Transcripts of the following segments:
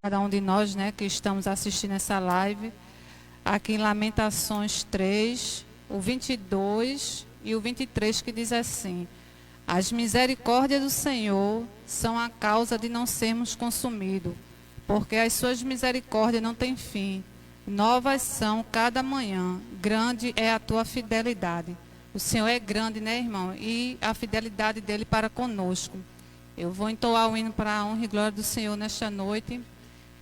cada um de nós, né, que estamos assistindo essa live, aqui em Lamentações 3, o 22 e o 23, que diz assim: as misericórdias do Senhor são a causa de não sermos consumidos, porque as suas misericórdias não têm fim. Novas são cada manhã, grande é a tua fidelidade. O Senhor é grande, né, irmão? E a fidelidade dele para conosco. Eu vou entoar o hino para a honra e glória do Senhor nesta noite,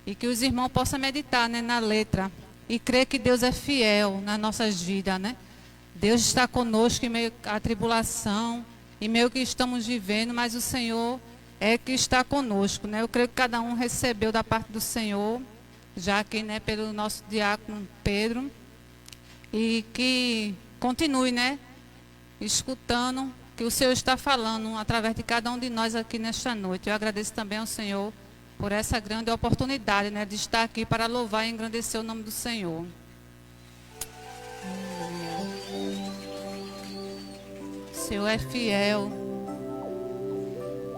e que os irmãos possam meditar, né, na letra e crer que Deus é fiel nas nossas vidas, né? Deus está conosco em meio à tribulação, em meio que estamos vivendo, mas o Senhor é que está conosco, né? Eu creio que cada um recebeu da parte do Senhor, já aqui, né, pelo nosso diácono Pedro, e que continue, né, escutando que o Senhor está falando através de cada um de nós aqui nesta noite. Eu agradeço também ao Senhor por essa grande oportunidade, né, de estar aqui para louvar e engrandecer o nome do Senhor. O Senhor é fiel.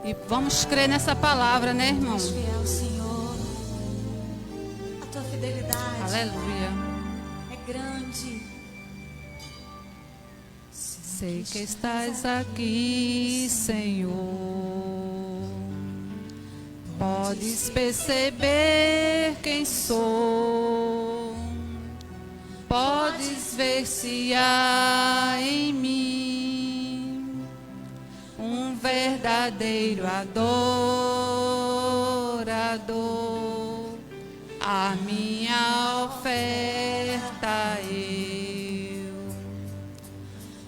E vamos crer nessa palavra, né, irmão? És fiel, Senhor. A tua fidelidade Aleluia. é grande. Sei que estás aqui, Senhor. Podes perceber quem sou. Podes ver se há em mim um verdadeiro adorador. A minha oferta eu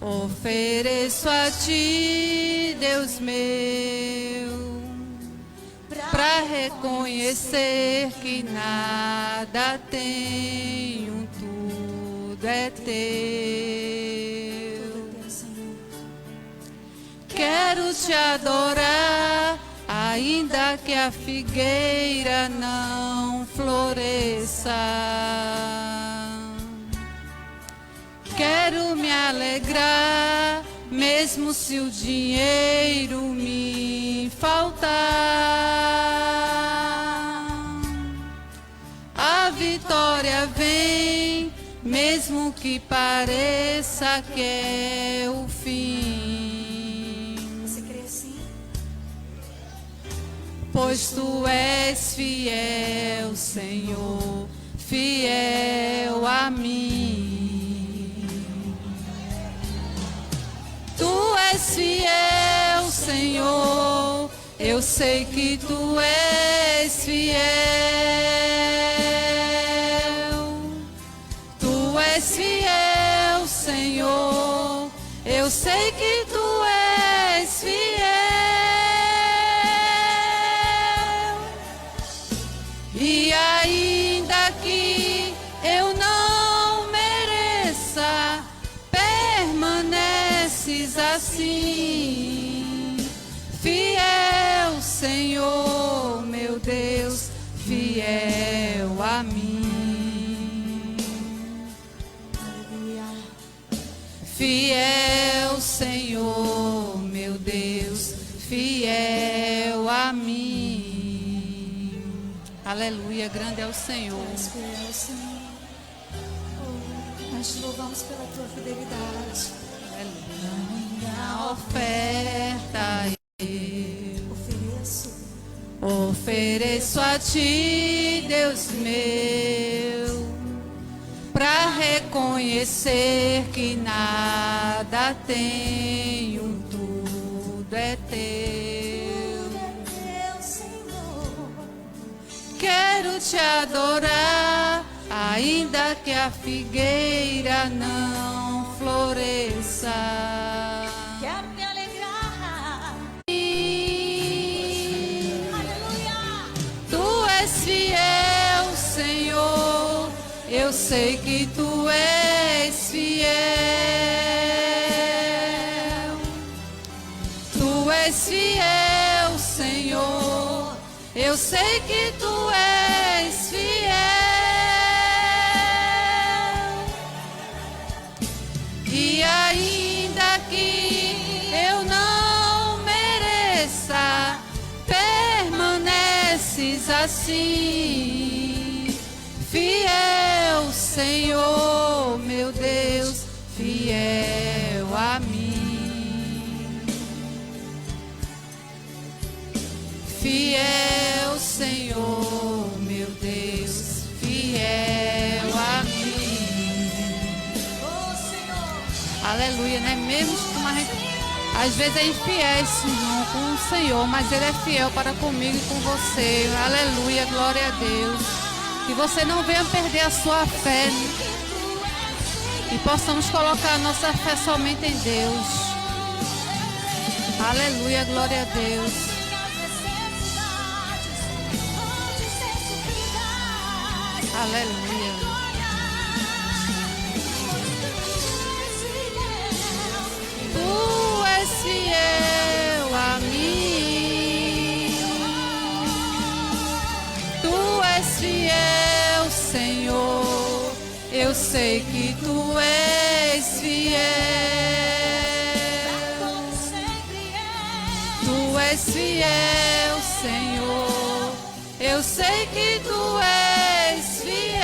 ofereço a ti, Deus meu, para reconhecer que nada tenho, tudo é teu. Quero te adorar, ainda que a figueira não floresça. Quero me alegrar, mesmo se o dinheiro me faltar. A vitória vem, mesmo que pareça que é o fim. Você crê assim? Pois tu és fiel, Senhor, fiel a mim. Tu és fiel, Senhor, eu sei que tu és fiel. Tu és fiel, Senhor, eu sei que tu és fiel. E ainda que eu não mereça, permaneces assim, fiel, Senhor, meu Deus, fiel a mim. Fiel, Senhor, meu Deus, fiel a mim. Aleluia, grande é o Senhor. És fiel, Senhor. Oh, nós te louvamos pela tua fidelidade. Minha oferta eu ofereço a ti, Deus meu, para reconhecer que nada tenho, tudo é teu. Quero te adorar, ainda que a figueira não floresça. Quero me alegrar. Aleluia. Tu és fiel, Senhor, eu sei que tu és fiel. Tu és fiel, Senhor, eu sei que tu és fiel. E ainda que eu não mereça, permaneces assim, Senhor, meu Deus, fiel a mim. Fiel, Senhor, meu Deus, fiel a mim. Aleluia, né? Mesmo como a gente às vezes é infiel, Senhor, com o Senhor, mas Ele é fiel para comigo e com você. Aleluia, glória a Deus. Que você não venha perder a sua fé e possamos colocar a nossa fé somente em Deus. Aleluia, glória a Deus. Aleluia. Tu és fiel a mim. Tu és fiel, Senhor. Eu sei que tu és fiel. Tu és fiel, Senhor. Eu sei que tu és fiel.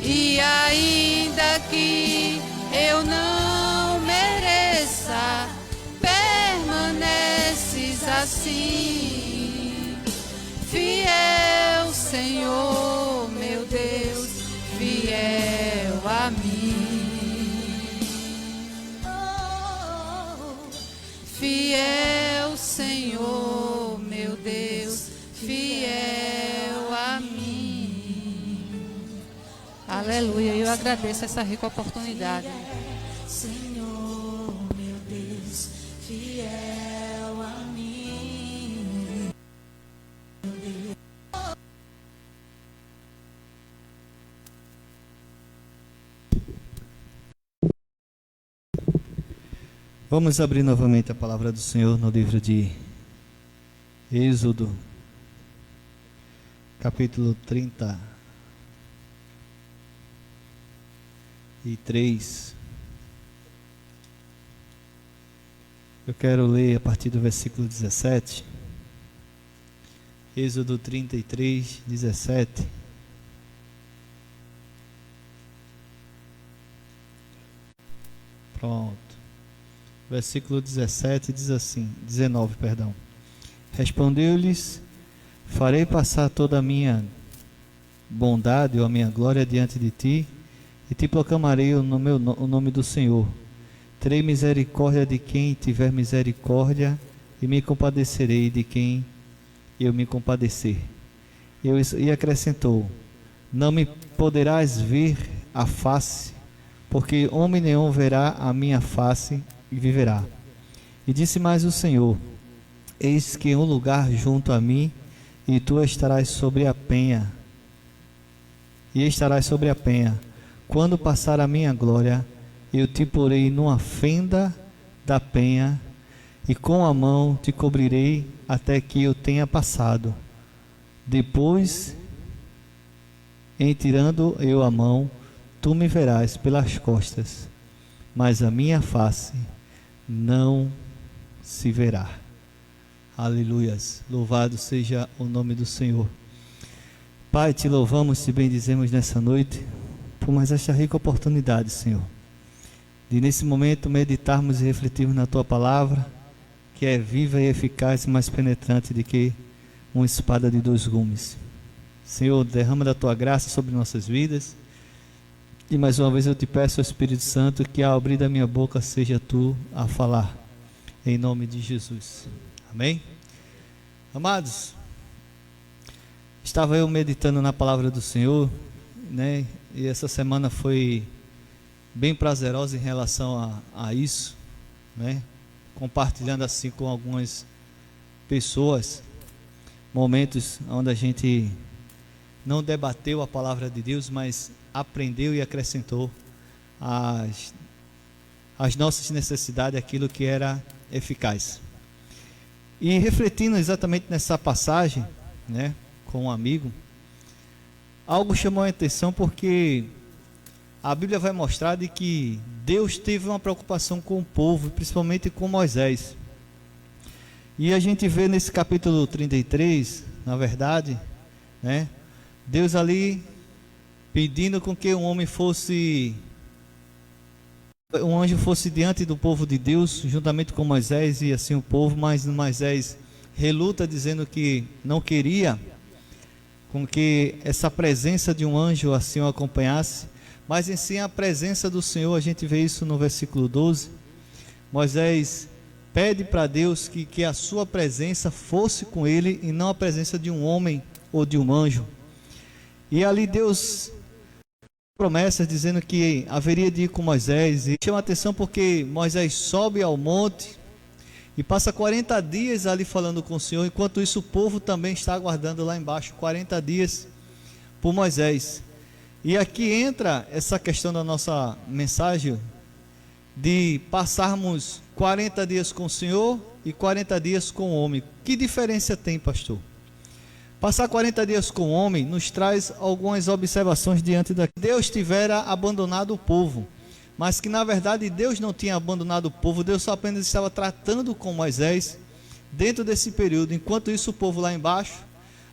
E ainda que eu não mereça, permaneces assim. Fiel, Senhor, meu Deus, fiel a mim. Fiel, Senhor, meu Deus, fiel a mim. Aleluia, eu agradeço essa rica oportunidade. Senhor, meu Deus, fiel a mim. Vamos abrir novamente a palavra do Senhor no livro de Êxodo, capítulo 33. Eu quero ler a partir do versículo 17. Êxodo 33, 17. Pronto. Versículo 17 diz assim, 19, perdão. Respondeu-lhes: farei passar toda a minha bondade ou a minha glória diante de ti, e te proclamarei o nome do Senhor. Terei misericórdia de quem tiver misericórdia, e me compadecerei de quem eu me compadecer. E acrescentou: não me poderás ver a face, porque homem nenhum verá a minha face e viverá. E disse mais o Senhor: eis que um lugar junto a mim, e tu estarás sobre a penha. E estarás sobre a penha. Quando passar a minha glória, eu te porei numa fenda da penha, e com a mão te cobrirei até que eu tenha passado. Depois, em tirando eu a mão, tu me verás pelas costas, mas a minha face não se verá. Aleluias, louvado seja o nome do Senhor. Pai, te louvamos, te bendizemos nessa noite, por mais esta rica oportunidade, Senhor, de nesse momento meditarmos e refletirmos na Tua Palavra, que é viva e eficaz e mais penetrante do que uma espada de dois gumes. Senhor, derrama da Tua graça sobre nossas vidas. E mais uma vez eu te peço, Espírito Santo, que ao abrir da minha boca seja Tu a falar, em nome de Jesus. Amém? Amados, estava eu meditando na palavra do Senhor, né? E essa semana foi bem prazerosa em relação a isso, né? Compartilhando assim com algumas pessoas, momentos onde a gente não debateu a palavra de Deus, mas aprendeu e acrescentou as nossas necessidades, aquilo que era eficaz. E refletindo exatamente nessa passagem, né, com um amigo, algo chamou a atenção, porque a Bíblia vai mostrar de que Deus teve uma preocupação com o povo, principalmente com Moisés. E a gente vê nesse capítulo 33, na verdade, né? Deus ali pedindo com que um anjo fosse diante do povo de Deus, juntamente com Moisés, e assim o povo, mas Moisés reluta, dizendo que não queria com que essa presença de um anjo assim o acompanhasse, mas em si a presença do Senhor. A gente vê isso no versículo 12. Moisés pede para Deus que a sua presença fosse com ele, e não a presença de um homem ou de um anjo. E ali Deus promessas dizendo que haveria de ir com Moisés, e chama atenção porque Moisés sobe ao monte e passa 40 dias ali falando com o Senhor. Enquanto isso, o povo também está aguardando lá embaixo 40 dias por Moisés. E aqui entra essa questão da nossa mensagem, de passarmos 40 dias com o Senhor e 40 dias com o homem. Que diferença tem, pastor? Passar 40 dias com o homem nos traz algumas observações diante da que Deus tivera abandonado o povo, mas que na verdade Deus não tinha abandonado o povo. Deus só apenas estava tratando com Moisés dentro desse período. Enquanto isso, o povo lá embaixo,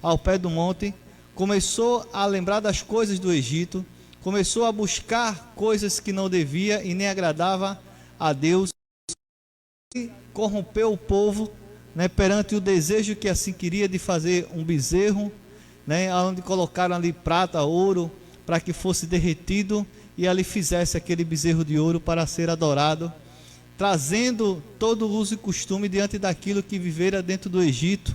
ao pé do monte, começou a lembrar das coisas do Egito, começou a buscar coisas que não devia e nem agradava a Deus, e corrompeu o povo, né, perante o desejo que assim queria de fazer um bezerro, né, onde colocaram ali prata, ouro, para que fosse derretido e ali fizesse aquele bezerro de ouro para ser adorado, trazendo todo o uso e costume diante daquilo que vivera dentro do Egito.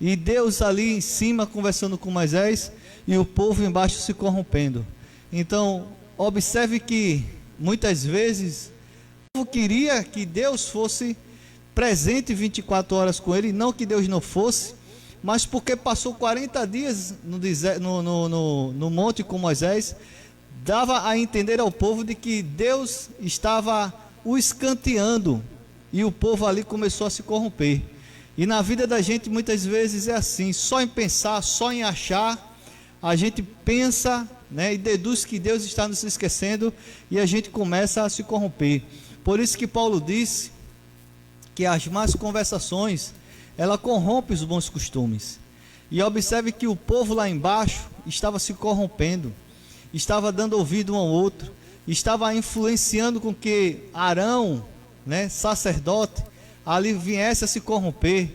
E Deus ali em cima conversando com Moisés, e o povo embaixo se corrompendo. Então observe que muitas vezes o povo queria que Deus fosse presente 24 horas com ele, não que Deus não fosse, mas porque passou 40 dias no monte com Moisés, dava a entender ao povo de que Deus estava o escanteando, e o povo ali começou a se corromper. E na vida da gente muitas vezes é assim, só em pensar, só em achar, a gente pensa, né, e deduz que Deus está nos esquecendo, e a gente começa a se corromper. Por isso que Paulo disse que as más conversações, ela corrompe os bons costumes. E observe que o povo lá embaixo estava se corrompendo, estava dando ouvido um ao outro, estava influenciando com que Arão, né, sacerdote, ali viesse a se corromper,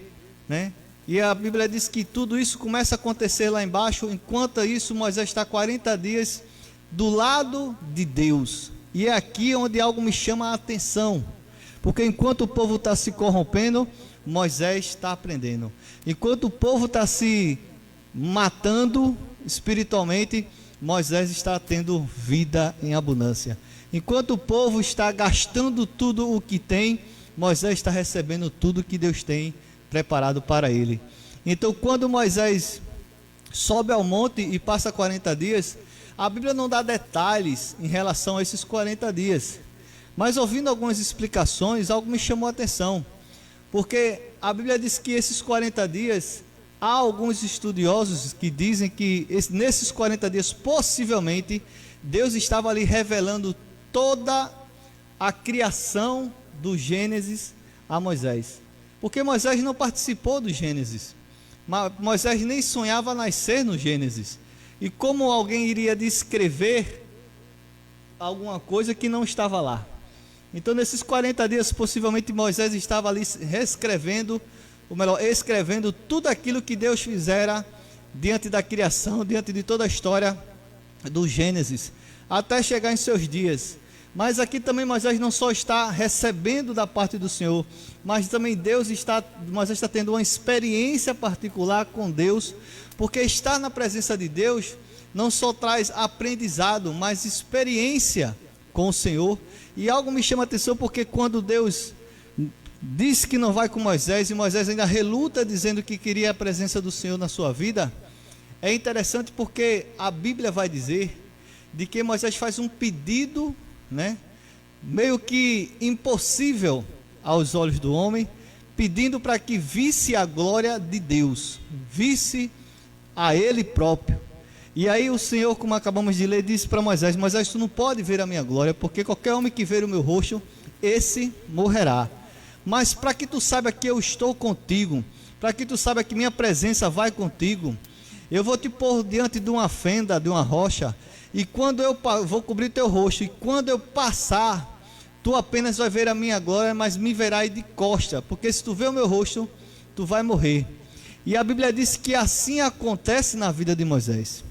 né? E a Bíblia diz que tudo isso começa a acontecer lá embaixo. Enquanto isso, Moisés está 40 dias do lado de Deus. E é aqui onde algo me chama a atenção, porque enquanto o povo está se corrompendo, Moisés está aprendendo. Enquanto o povo está se matando espiritualmente, Moisés está tendo vida em abundância. Enquanto o povo está gastando tudo o que tem, Moisés está recebendo tudo que Deus tem preparado para ele. Então, quando Moisés sobe ao monte e passa 40 dias, a Bíblia não dá detalhes em relação a esses 40 dias. Mas ouvindo algumas explicações, algo me chamou a atenção, porque a Bíblia diz que esses 40 dias, há alguns estudiosos que dizem que nesses 40 dias, possivelmente, Deus estava ali revelando toda a criação do Gênesis a Moisés, porque Moisés não participou do Gênesis, Moisés nem sonhava nascer no Gênesis, e como alguém iria descrever alguma coisa que não estava lá? Então nesses 40 dias possivelmente Moisés estava ali reescrevendo, ou melhor, escrevendo tudo aquilo que Deus fizera diante da criação, diante de toda a história do Gênesis, até chegar em seus dias. Mas aqui também Moisés não só está recebendo da parte do Senhor, mas também Moisés está tendo uma experiência particular com Deus, porque estar na presença de Deus não só traz aprendizado, mas experiência com o Senhor. E algo me chama a atenção, porque quando Deus disse que não vai com Moisés, e Moisés ainda reluta dizendo que queria a presença do Senhor na sua vida, é interessante porque a Bíblia vai dizer de que Moisés faz um pedido, né, meio que impossível aos olhos do homem, pedindo para que visse a glória de Deus, visse a Ele próprio. E aí o Senhor, como acabamos de ler, disse para Moisés: Moisés, tu não pode ver a minha glória, porque qualquer homem que ver o meu rosto, esse morrerá. Mas para que tu saiba que eu estou contigo, para que tu saiba que minha presença vai contigo, Eu vou te pôr diante de uma fenda, de uma rocha, e quando eu vou cobrir teu rosto, e quando eu passar, tu apenas vai ver a minha glória, mas me verás de costa, porque se tu ver o meu rosto, tu vai morrer. E a Bíblia diz que assim acontece na vida de Moisés.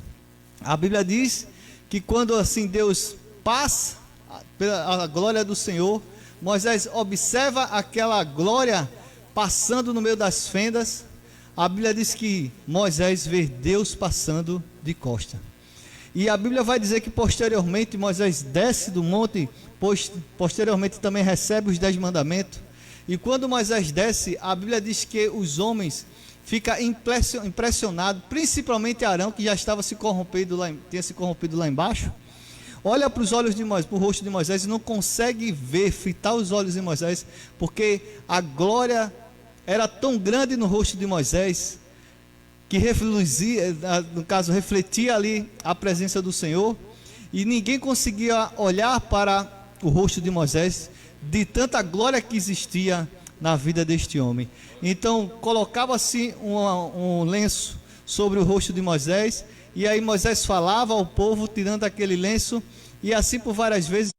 A Bíblia diz que quando assim Deus passa pela glória do Senhor, Moisés observa aquela glória passando no meio das fendas. A Bíblia diz que Moisés vê Deus passando de costa. E a Bíblia vai dizer que posteriormente Moisés desce do monte, posteriormente também recebe os 10 mandamentos. E quando Moisés desce, a Bíblia diz que os homens ficam impressionados, principalmente Arão, que já estava tinha se corrompido lá embaixo. Olha para os olhos de Moisés, para o rosto de Moisés, e não consegue ver, fitar os olhos de Moisés, porque a glória era tão grande no rosto de Moisés, que refletia, no caso, refletia ali a presença do Senhor, e ninguém conseguia olhar para o rosto de Moisés, de tanta glória que existia na vida deste homem. Então colocava-se um lenço sobre o rosto de Moisés, e aí Moisés falava ao povo tirando aquele lenço, e assim por várias vezes,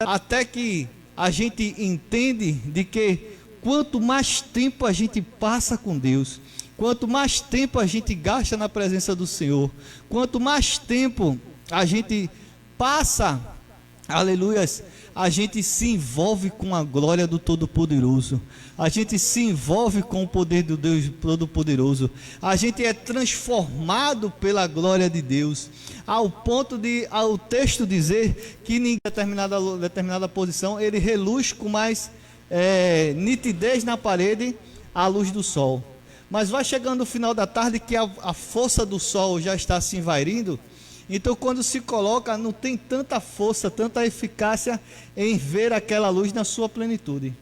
até que a gente entende de que quanto mais tempo a gente passa com Deus, quanto mais tempo a gente gasta na presença do Senhor, quanto mais tempo a gente passa, aleluias, a gente se envolve com a glória do Todo-Poderoso, a gente se envolve com o poder do Deus Todo-Poderoso, a gente é transformado pela glória de Deus, ao ponto de ao texto dizer que em determinada posição ele reluz com mais nitidez na parede à luz do sol. Mas vai chegando o final da tarde que a força do sol já está se envairindo. Então quando se coloca, não tem tanta força, tanta eficácia em ver aquela luz na sua plenitude.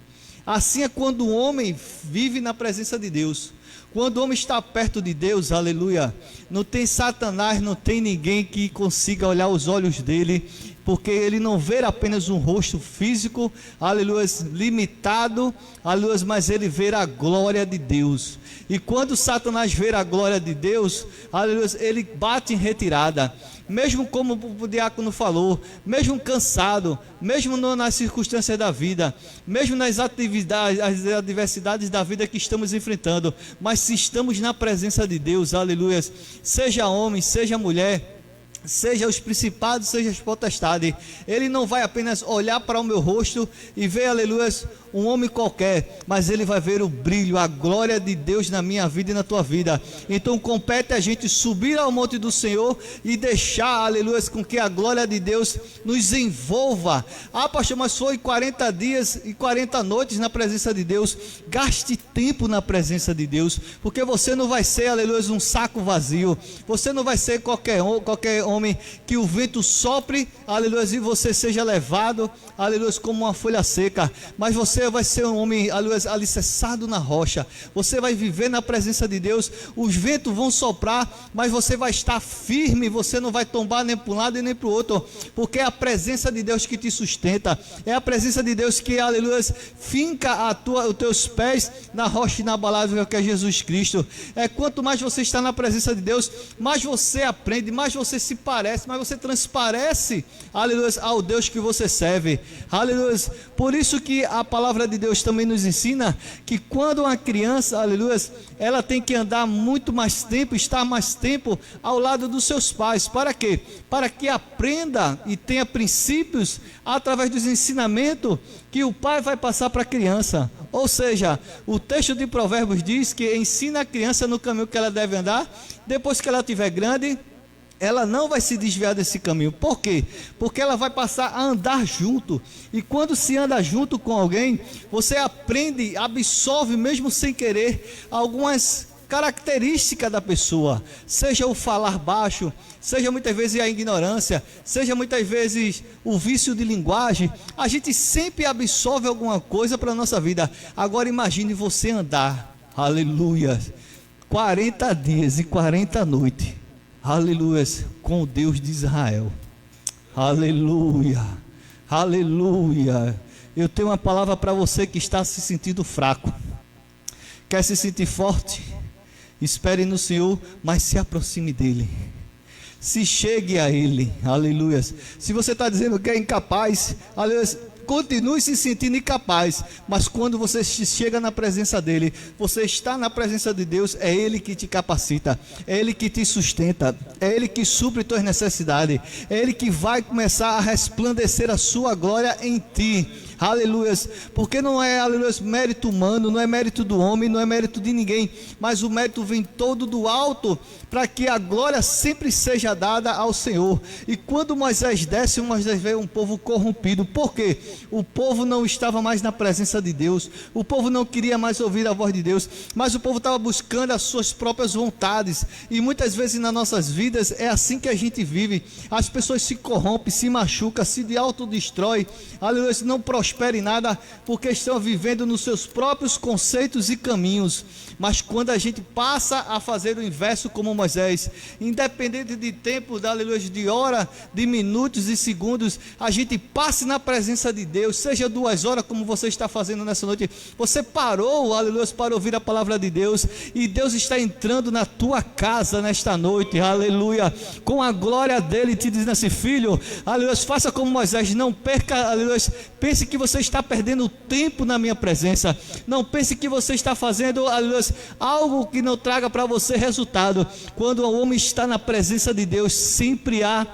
Assim é quando o homem vive na presença de Deus. Quando o homem está perto de Deus, aleluia, não tem Satanás, não tem ninguém que consiga olhar os olhos dele, porque ele não vê apenas um rosto físico, aleluia, limitado, aleluia, mas ele vê a glória de Deus. E quando Satanás vê a glória de Deus, aleluia, ele bate em retirada. Mesmo como o diácono falou, mesmo cansado, mesmo nas circunstâncias da vida, mesmo nas atividades, as adversidades da vida que estamos enfrentando, mas se estamos na presença de Deus, aleluia, seja homem, seja mulher, seja os principados, seja as potestades, ele não vai apenas olhar para o meu rosto e ver, aleluia, um homem qualquer, mas ele vai ver o brilho, a glória de Deus na minha vida e na tua vida. Então compete a gente subir ao monte do Senhor e deixar, aleluia, com que a glória de Deus nos envolva. Ah, pastor, mas foi 40 dias e 40 noites na presença de Deus. Gaste tempo na presença de Deus, porque você não vai ser, aleluia, um saco vazio, você não vai ser qualquer homem que o vento sopre, aleluia, e você seja levado, aleluia, como uma folha seca, mas você vai ser um homem, aleluia, alicerçado na rocha. Você vai viver na presença de Deus. Os ventos vão soprar, mas você vai estar firme, você não vai tombar nem para um lado e nem para o outro, porque é a presença de Deus que te sustenta, é a presença de Deus que, aleluia, finca os teus pés na rocha inabalável que é Jesus Cristo. Quanto mais você está na presença de Deus, mais você aprende, mais você se parece, mais você transparece, aleluia, ao Deus que você serve, aleluia. Por isso que a palavra de Deus também nos ensina que quando uma criança, aleluia, ela tem que andar muito mais tempo, estar mais tempo ao lado dos seus pais. Para quê? Para que aprenda e tenha princípios através dos ensinamentos que o pai vai passar para a criança. Ou seja, o texto de Provérbios diz que ensina a criança no caminho que ela deve andar, depois que ela estiver grande, ela não vai se desviar desse caminho. Por quê? Porque ela vai passar a andar junto. E quando se anda junto com alguém, você aprende, absorve, mesmo sem querer, algumas características da pessoa. Seja o falar baixo, seja muitas vezes a ignorância, seja muitas vezes o vício de linguagem. A gente sempre absorve alguma coisa para a nossa vida. Agora imagine você andar, aleluia, 40 dias e 40 noites, aleluia, com o Deus de Israel. Aleluia, aleluia. Eu tenho uma palavra para você que está se sentindo fraco, quer se sentir forte, Espere no Senhor, mas se aproxime dEle. Se chegue a Ele, aleluia. Se você está dizendo que é incapaz, aleluia, continue se sentindo incapaz, mas quando você chega na presença dEle, você está na presença de Deus, é Ele que te capacita, é Ele que te sustenta, é Ele que supre tuas necessidades, é Ele que vai começar a resplandecer a sua glória em ti. Aleluias, porque não é, aleluias, mérito humano, não é mérito do homem, não é mérito de ninguém, mas o mérito vem todo do alto, para que a glória sempre seja dada ao Senhor. E quando Moisés desce, Moisés vê um povo corrompido. Por quê? O povo não estava mais na presença de Deus, o povo não queria mais ouvir a voz de Deus, mas o povo estava buscando as suas próprias vontades, e muitas vezes nas nossas vidas é assim que a gente vive. As pessoas se corrompem, se machucam, se autodestroem, aleluia, não prosperam em nada, porque estão vivendo nos seus próprios conceitos e caminhos. Mas quando a gente passa a fazer o inverso como Moisés, independente de tempo, aleluia, de hora, de minutos e segundos, a gente passe na presença de Deus, seja 2 horas como você está fazendo nessa noite, você parou, aleluia, para ouvir a palavra de Deus, e Deus está entrando na tua casa nesta noite, aleluia, com a glória dele, te dizendo assim: filho, aleluia, faça como Moisés, não perca, aleluia, pense que você está perdendo tempo na minha presença, não pense que você está fazendo, aleluia, algo que não traga para você resultado. Quando o homem está na presença de Deus, sempre há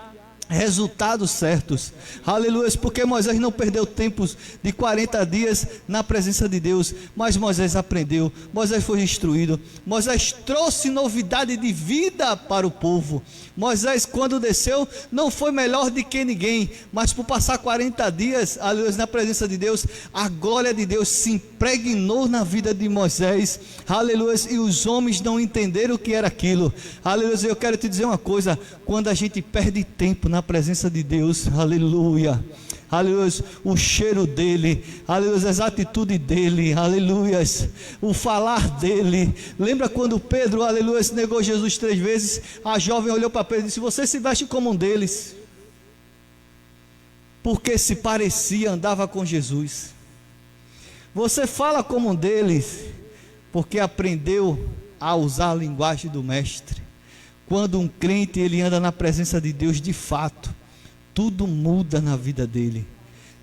resultados certos, aleluia, porque Moisés não perdeu tempos de 40 dias na presença de Deus, mas Moisés aprendeu, Moisés foi instruído, Moisés trouxe novidade de vida para o povo. Moisés, quando desceu, não foi melhor do que ninguém, mas por passar 40 dias, aleluia, na presença de Deus, a glória de Deus se impregnou na vida de Moisés, aleluia, e os homens não entenderam o que era aquilo, aleluia. Eu quero te dizer uma coisa: quando a gente perde tempo na presença de Deus, aleluia, aleluia, o cheiro dele, aleluia, as atitudes dele, aleluia, o falar dele. Lembra quando Pedro, aleluia, negou Jesus 3 vezes? A jovem olhou para Pedro e disse: você se veste como um deles, porque se parecia, andava com Jesus. Você fala como um deles, porque aprendeu a usar a linguagem do mestre. Quando um crente, ele anda na presença de Deus, de fato, tudo muda na vida dele.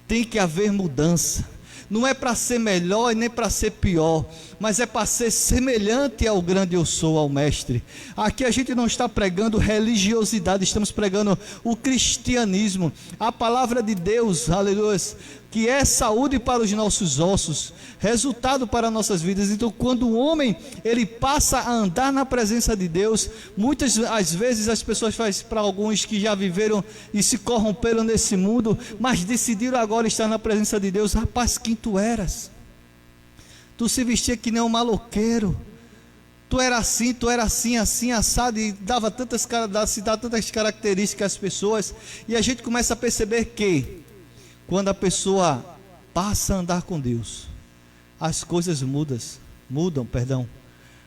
Tem que haver mudança. Não é para ser melhor e nem para ser pior, mas é para ser semelhante ao grande eu sou, ao mestre. Aqui a gente não está pregando religiosidade, estamos pregando o cristianismo, a palavra de Deus, aleluia, que é saúde para os nossos ossos, resultado para nossas vidas. Então, quando o homem, ele passa a andar na presença de Deus, muitas às vezes as pessoas fazem, para alguns que já viveram e se corromperam nesse mundo, mas decidiram agora estar na presença de Deus. Rapaz, quem tu eras? Tu se vestia que nem um maloqueiro, tu era assim, assim, assado, e dava tantas características às pessoas, e a gente começa a perceber que quando a pessoa passa a andar com Deus, as coisas mudam,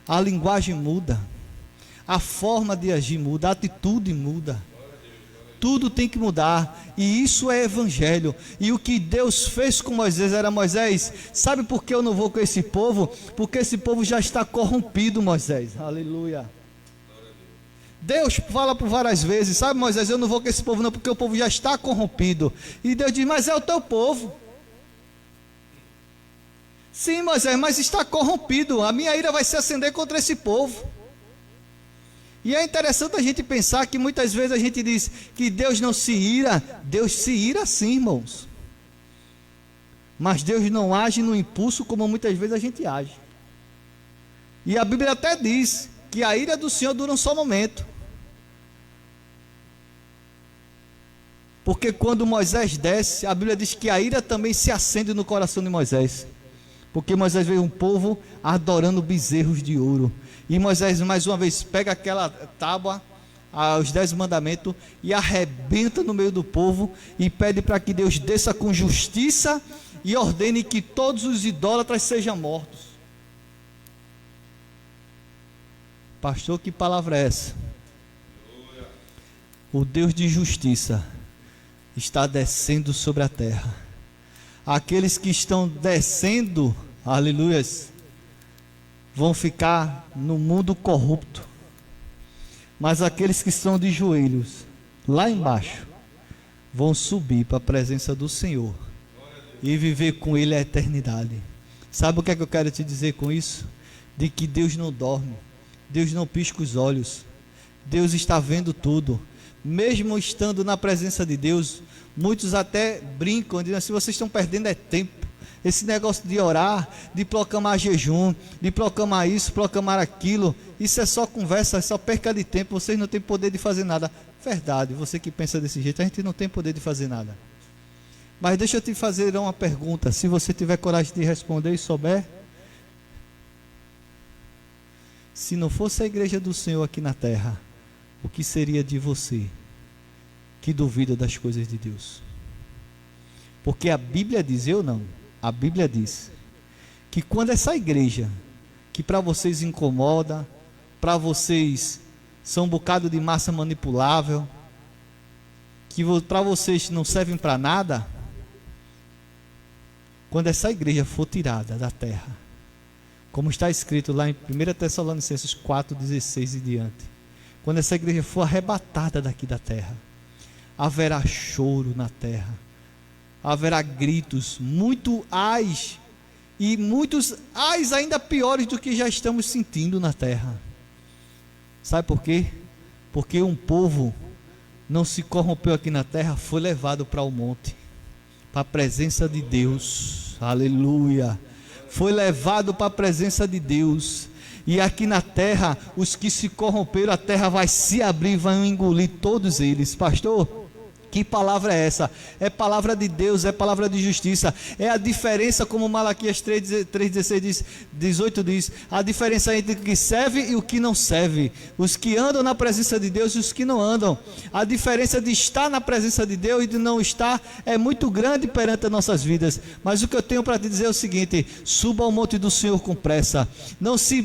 a linguagem muda, a forma de agir muda, a atitude muda, tudo tem que mudar, e isso é evangelho. E o que Deus fez com Moisés era: Moisés, sabe por que eu não vou com esse povo? Porque esse povo já está corrompido, Moisés, aleluia. Deus fala por várias vezes: sabe, Moisés, eu não vou com esse povo não, porque o povo já está corrompido. E Deus diz: mas é o teu povo. Sim, Moisés, mas está corrompido, a minha ira vai se acender contra esse povo. E é interessante a gente pensar que muitas vezes a gente diz que Deus não se ira. Deus se ira sim, irmãos, mas Deus não age no impulso como muitas vezes a gente age. E a Bíblia até diz que a ira do Senhor dura um só momento. Porque quando Moisés desce, a Bíblia diz que a ira também se acende no coração de Moisés. Porque Moisés vê um povo adorando bezerros de ouro. E Moisés mais uma vez pega aquela tábua, os 10 mandamentos, e arrebenta no meio do povo, e pede para que Deus desça com justiça e ordene que todos os idólatras sejam mortos. Pastor, que palavra é essa? O Deus de justiça está descendo sobre a terra. Aqueles que estão descendo, aleluias, vão ficar no mundo corrupto, mas aqueles que estão de joelhos lá embaixo vão subir para a presença do Senhor e viver com Ele a eternidade. Sabe o que é que eu quero te dizer com isso? De que Deus não dorme, Deus não pisca os olhos, Deus está vendo tudo. Mesmo estando na presença de Deus, muitos até brincam, dizem assim: vocês estão perdendo é tempo. Esse negócio de orar, de proclamar jejum, de proclamar isso, proclamar aquilo, isso é só conversa, é só perca de tempo, vocês não têm poder de fazer nada. Verdade, você que pensa desse jeito, a gente não tem poder de fazer nada. Mas deixa eu te fazer uma pergunta, se você tiver coragem de responder e souber. Se não fosse a igreja do Senhor aqui na terra, o que seria de você que duvida das coisas de Deus? Porque a Bíblia diz, eu não, a Bíblia diz que quando essa igreja, que para vocês incomoda, para vocês são um bocado de massa manipulável, que para vocês não servem para nada, quando essa igreja for tirada da terra, como está escrito lá em 1 Tessalonicenses 4,16 e diante, quando essa igreja for arrebatada daqui da terra, haverá choro na terra, haverá gritos, muito ais, e muitos ais ainda piores do que já estamos sentindo na terra. Sabe por quê? Porque um povo não se corrompeu aqui na terra, foi levado para o monte, para a presença de Deus, aleluia, foi levado para a presença de Deus. E aqui na terra, os que se corromperam, a terra vai se abrir, vai engolir todos eles. Pastor, que palavra é essa? É palavra de Deus, é palavra de justiça. É a diferença, como Malaquias 3,16 18 diz, a diferença entre o que serve e o que não serve, os que andam na presença de Deus e os que não andam. A diferença de estar na presença de Deus e de não estar é muito grande perante as nossas vidas. Mas o que eu tenho para te dizer é o seguinte: suba ao monte do Senhor com pressa. Não se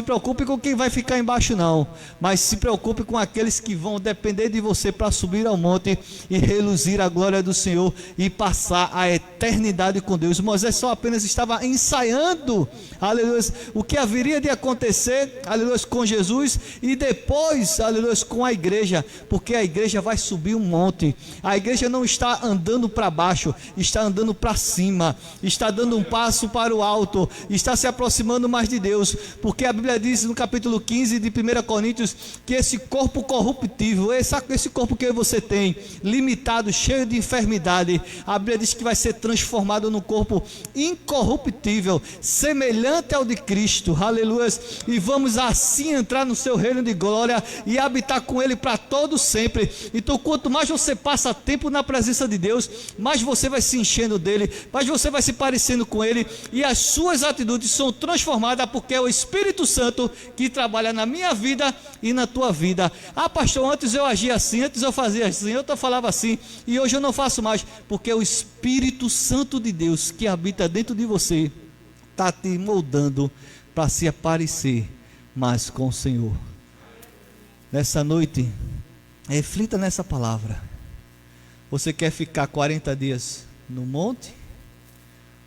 preocupe com quem vai ficar embaixo não, mas se preocupe com aqueles que vão depender de você para subir ao monte e reluzir a glória do Senhor e passar a eternidade com Deus. Moisés só apenas estava ensaiando, aleluia, o que haveria de acontecer, aleluia, com Jesus e depois, aleluia, com a igreja, porque a igreja vai subir um monte. A igreja não está andando para baixo, está andando para cima, está dando um passo para o alto, está se aproximando mais de Deus, porque a Bíblia diz no capítulo 15 de 1 Coríntios que esse corpo corruptível, esse corpo que você tem, limitado, cheio de enfermidade, a Bíblia diz que vai ser transformado num corpo incorruptível, semelhante ao de Cristo, aleluia, e vamos assim entrar no seu reino de glória e habitar com Ele para todo sempre. Então quanto mais você passa tempo na presença de Deus, mais você vai se enchendo dele, mais você vai se parecendo com Ele, e as suas atitudes são transformadas, porque é o Espírito Santo que trabalha na minha vida e na tua vida. Ah, pastor, antes eu agia assim, antes eu fazia assim, eu falava assim, e hoje eu não faço mais, porque o Espírito Santo de Deus que habita dentro de você está te moldando para se aparecer mais com o Senhor. Nessa noite, reflita nessa palavra. Você quer ficar 40 dias no monte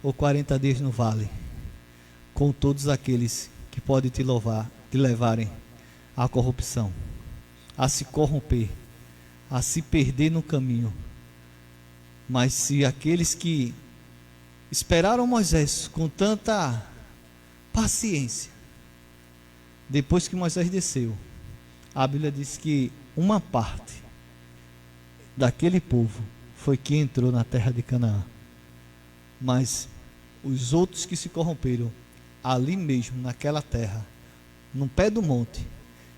ou 40 dias no vale, com todos aqueles que podem te levarem à corrupção, a se corromper, a se perder no caminho? Mas se aqueles que esperaram Moisés com tanta paciência, depois que Moisés desceu, a Bíblia diz que uma parte daquele povo foi que entrou na terra de Canaã, mas os outros que se corromperam ali mesmo naquela terra, no pé do monte,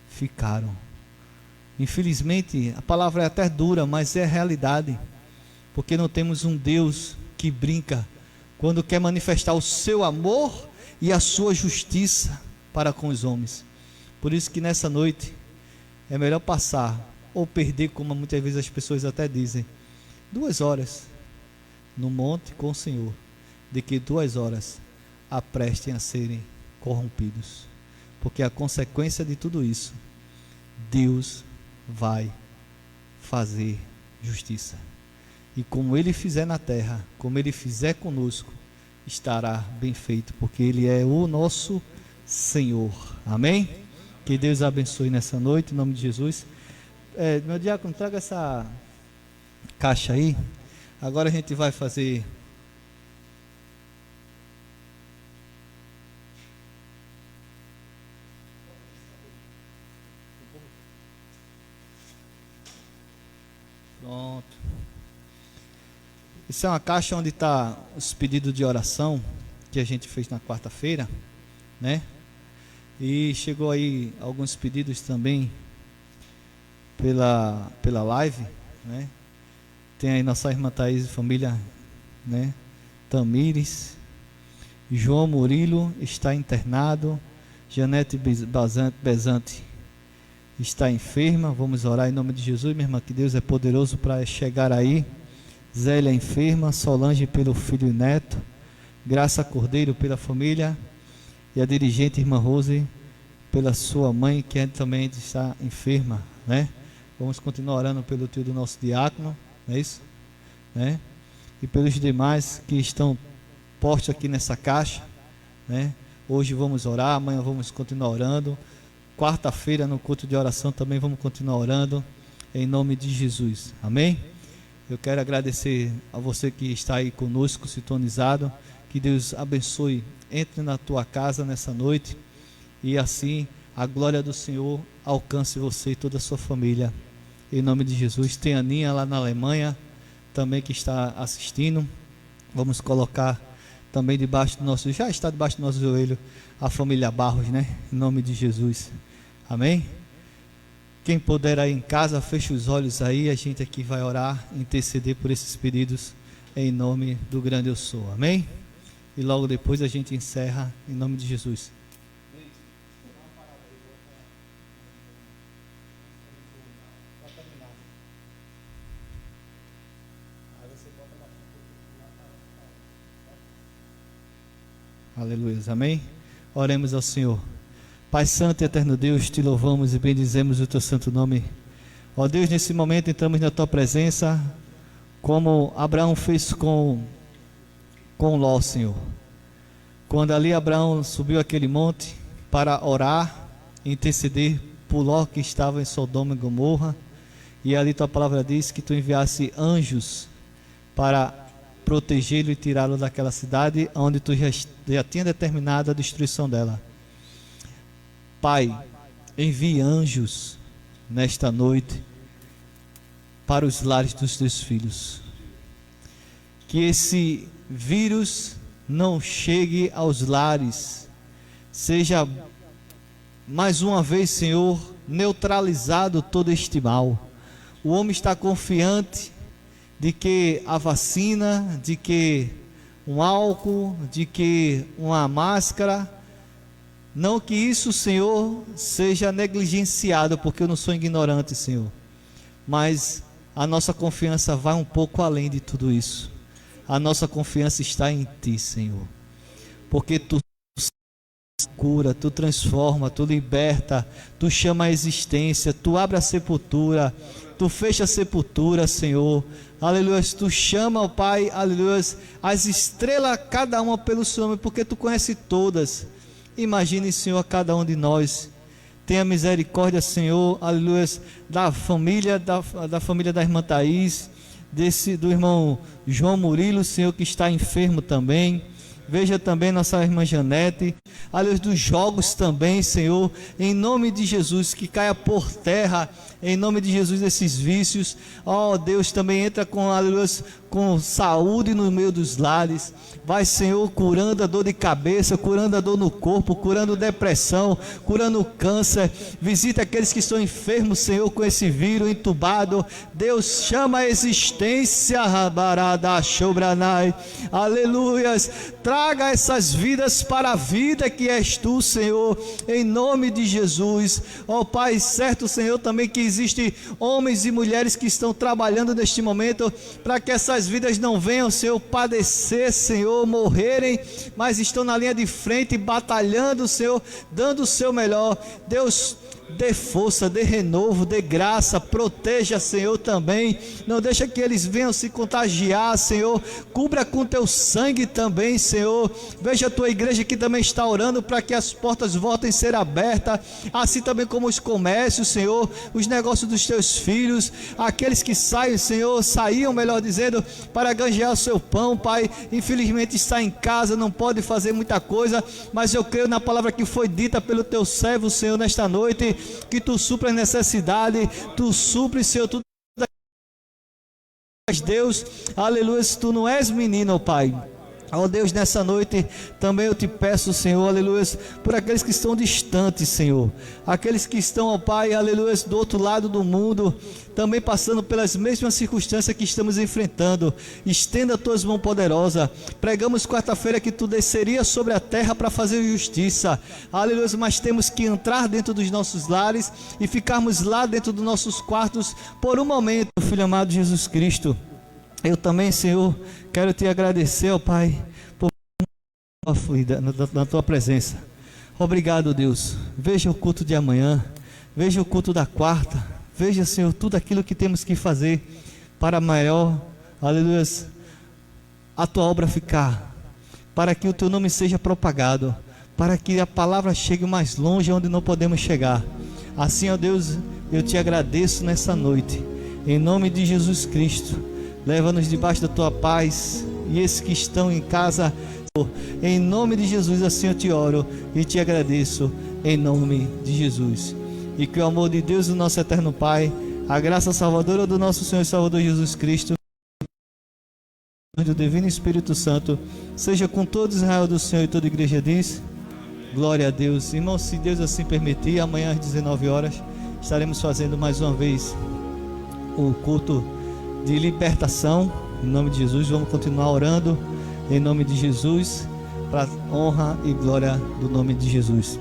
ficaram. Infelizmente, a palavra é até dura, mas é realidade, porque não temos um Deus que brinca quando quer manifestar o seu amor e a sua justiça para com os homens. Por isso que nessa noite é melhor passar ou perder, como muitas vezes as pessoas até dizem, 2 horas no monte com o Senhor, de que 2 horas aprestem a serem corrompidos, porque a consequência de tudo isso, Deus vai fazer justiça, e como Ele fizer na terra, como Ele fizer conosco, estará bem feito, porque Ele é o nosso Senhor. Amém? Que Deus abençoe nessa noite, em nome de Jesus. Meu diácono, traga essa caixa aí. Agora a gente vai fazer... Pronto. Isso é uma caixa onde está os pedidos de oração que a gente fez na quarta-feira, né? E chegou aí alguns pedidos também pela live, né? Tem aí nossa irmã Thaís e família, né? Tamires, João Murilo está internado, Janete Bezante está enferma. Vamos orar em nome de Jesus, minha irmã, que Deus é poderoso para chegar aí. Zélia enferma, Solange pelo filho e neto, Graça Cordeiro pela família, e a dirigente irmã Rose pela sua mãe, que também está enferma, né? Vamos continuar orando pelo tio do nosso diácono, não é isso? Né? E pelos demais que estão postos aqui nessa caixa, né? Hoje vamos orar, amanhã vamos continuar orando. Quarta-feira no culto de oração também vamos continuar orando, em nome de Jesus, amém? Eu quero agradecer a você que está aí conosco, sintonizado. Que Deus abençoe, entre na tua casa nessa noite, e assim a glória do Senhor alcance você e toda a sua família, em nome de Jesus. Tem a Aninha lá na Alemanha também que está assistindo. Vamos colocar também debaixo do nosso, já está debaixo do nosso joelho, a família Barros, né? Em nome de Jesus, amém? Quem puder aí em casa, feche os olhos aí, a gente aqui vai orar, interceder por esses pedidos, em nome do grande eu sou, amém? E logo depois a gente encerra, em nome de Jesus. Aleluia, amém? Oremos ao Senhor. Pai Santo e Eterno Deus, te louvamos e bendizemos o teu santo nome. Ó Deus, nesse momento entramos na tua presença, como Abraão fez com Ló, Senhor. Quando ali Abraão subiu aquele monte para orar, interceder por Ló que estava em Sodoma e Gomorra, e ali tua palavra diz que tu enviasse anjos para protegê-lo e tirá-lo daquela cidade onde tu já tinha determinado a destruição dela. Pai, envie anjos nesta noite para os lares dos teus filhos. Que esse vírus não chegue aos lares. Seja mais uma vez, Senhor, neutralizado todo este mal. O homem está confiante de que a vacina, de que um álcool, de que uma máscara, não que isso, Senhor, seja negligenciado, porque eu não sou ignorante, Senhor, mas a nossa confiança vai um pouco além de tudo isso. A nossa confiança está em Ti, Senhor, porque Tu cura, Tu transforma, Tu liberta, Tu chama a existência, Tu abre a sepultura, Tu fecha a sepultura, Senhor. Aleluia, Tu chama, ó Pai, aleluia, as estrelas, cada uma pelo seu nome, porque Tu conhece todas. Imagine, Senhor, a cada um de nós. Tenha misericórdia, Senhor, aleluia, da família da irmã Thaís, do irmão João Murilo, Senhor, que está enfermo também. Veja também nossa irmã Janete, aleluia, dos jogos também, Senhor, em nome de Jesus, que caia por terra, em nome de Jesus, esses vícios. Ó Deus, também entra com, aleluia, com saúde no meio dos lares. Vai, Senhor, curando a dor de cabeça, curando a dor no corpo, curando depressão, curando câncer. Visita aqueles que estão enfermos, Senhor, com esse vírus entubado. Deus, chama a existência, Rabarada Shobranai, aleluias. Traga essas vidas para a vida que és Tu, Senhor, em nome de Jesus. Ó Pai, certo, Senhor, também que existem homens e mulheres que estão trabalhando neste momento para que essas vidas não venham, Senhor, padecer, Senhor, morrerem, mas estão na linha de frente, batalhando, Senhor, dando o seu melhor. Deus, Dê força, dê renovo, dê graça, proteja, Senhor, também. Não deixa que eles venham se contagiar, Senhor. Cubra com teu sangue também, Senhor. Veja a tua igreja que também está orando para que as portas voltem a ser abertas, assim também como os comércios, Senhor, os negócios dos teus filhos, aqueles que saíam, melhor dizendo, para ganhar o seu pão, Pai. Infelizmente está em casa, não pode fazer muita coisa, mas eu creio na palavra que foi dita pelo teu servo, Senhor, nesta noite, que tu supra a necessidade, tu supre, Senhor, tudo. Deus, aleluia, se tu não és menino, ó Pai. Ó Deus, nessa noite também eu te peço, Senhor, aleluia, por aqueles que estão distantes, Senhor, aqueles que estão, ó Pai, aleluia, do outro lado do mundo, também passando pelas mesmas circunstâncias que estamos enfrentando. Estenda as tuas mãos poderosas. Pregamos quarta-feira que tu descerias sobre a terra para fazer justiça, aleluia, mas temos que entrar dentro dos nossos lares e ficarmos lá dentro dos nossos quartos por um momento, filho amado Jesus Cristo. Eu também, Senhor, quero te agradecer, ó Pai, por na tua presença. Obrigado, Deus. Veja o culto de amanhã, veja o culto da quarta, veja, Senhor, tudo aquilo que temos que fazer para maior, aleluia, a tua obra ficar, para que o teu nome seja propagado, para que a palavra chegue mais longe onde não podemos chegar. Assim, ó Deus, eu te agradeço nessa noite, em nome de Jesus Cristo. Leva-nos debaixo da tua paz, e esses que estão em casa, em nome de Jesus, assim eu te oro e te agradeço, em nome de Jesus. E que o amor de Deus, o nosso eterno Pai, a graça salvadora do nosso Senhor e Salvador Jesus Cristo, do Divino Espírito Santo, seja com todo Israel do Senhor, e toda a igreja diz: glória a Deus. Irmãos, se Deus assim permitir, amanhã às 19 horas estaremos fazendo mais uma vez o culto de libertação, em nome de Jesus. Vamos continuar orando em nome de Jesus, para honra e glória do nome de Jesus.